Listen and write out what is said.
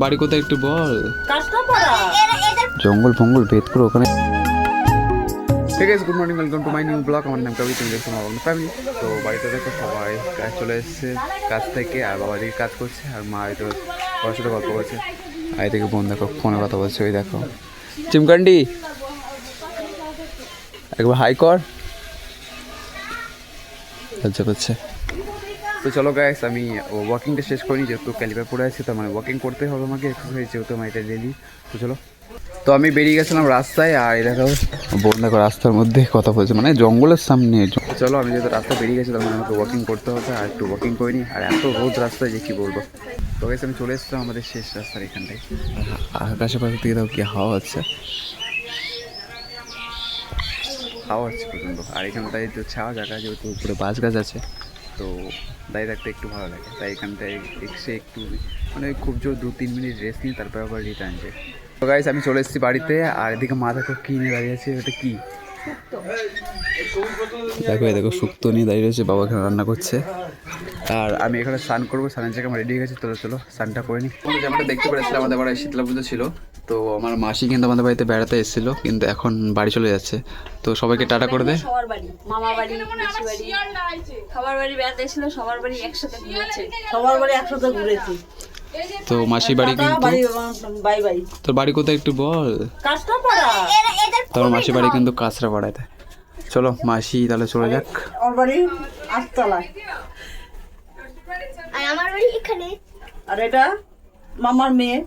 বাড়ি কোথায় একটু বল। জঙ্গল ফঙ্গল ভেদ করে ওখানে। ঠিক আছে, good morning, welcome to my new blog. আমার নাম কবি, তুমি দেখছো আমার ফ্যামিলি। তো বাড়িতে দেখো সবাই কাজ চলে এসেছে কাজ থেকে, আর বাবা দিকে কাজ করছে, আর মা হয়তো বাবার সাথে গল্প করছে। আর এদিকে বোন দেখো ফোনে কথা বলছে। ওই দেখো চিমকান্ডি, একবার হাই কর, লজ্জা পাচ্ছে। তো চলো গাইস, আমি ওয়াকিংটা শেষ করিনি, যেহেতু ক্যালিপার পড়ে আছে, তো মানে ওয়াকিং করতে হবে আমাকে, এক্সারসাইজ, যেহেতু আমার এটা ডেলি। তো চলো, তো আমি বেরিয়ে গেছিলাম রাস্তায়, আর এই দেখো বোন দেখো রাস্তার মধ্যে কথা বলছে, মানে জঙ্গলের সামনে। চলো, আমি যেহেতু রাস্তায় বেরিয়ে গেছিলাম, মানে আমাকে ওয়াকিং করতে হবে, আর একটু ওয়াকিং করিনি, আর এত রোদ রাস্তায় যে কী বলবো। তো গাইস, আমি চলে এসেছিলাম আমাদের শেষ রাস্তার এখানটায়। আকাশের পাশে থেকে দাও কি হাওয়া হচ্ছে, হাওয়া হচ্ছে প্রচণ্ড। আর এখানটায় যে ছাওয়া জায়গা, যেহেতু উপরে বাঁশ গাছ আছে, তো দাঁড়িয়ে থাকতে একটু ভালো লাগে, তাই এখানটায় এসে একটু মানে খুব জোর 2-3 মিনিট রেস্ট নিই, তারপর আবার রিটার্ন যাই। তো গাইস, আমি চলে এসেছি বাড়িতে, আর এদিকে মা দেখো কী নিয়ে দাঁড়িয়ে আছে, ওটা কি দেখো, দেখো শুক্তো নিয়ে দাঁড়িয়ে রয়েছে, বাবা এখানে রান্না করছে। আর আমি এখানে স্নান করবো, স্নানের জায়গায় আমার রেডি হয়ে গেছে। তো চলো স্নানটা করে নিই। যেমনটা দেখতে পেরেছিলাম, আমাদের বাড়ি শীতলা পুজো ছিল, তো আমার মাসি কিন্তু আমাদের বাড়িতে বেড়াতে এসেছিলো, কিন্তু এখন বাড়ি চলে যাচ্ছে। তো সবাইকে টাটা করে দে। সবার বাড়ি, মামা বাড়ি, মাসি বাড়ি, সবার বাড়ি বেড়াতে এসেছিল, সবার বাড়ি একসাথে ঘুরেছে, সবার বাড়ি একসাথে ঘুরেছি। তো মাসি বাড়ি কিন্তু, বাই বাই। তোর বাড়ি কোথায় একটু বল। কাঁচরাপাড়া। তোর মাসি বাড়ি কিন্তু কাঁচরাপাড়াতে। চলো মাসি তাহলে চলে যাক। ওর বাড়ি আটতলায়, আর আমার বাড়ি এখানে। আর এটা মামার মেয়ে।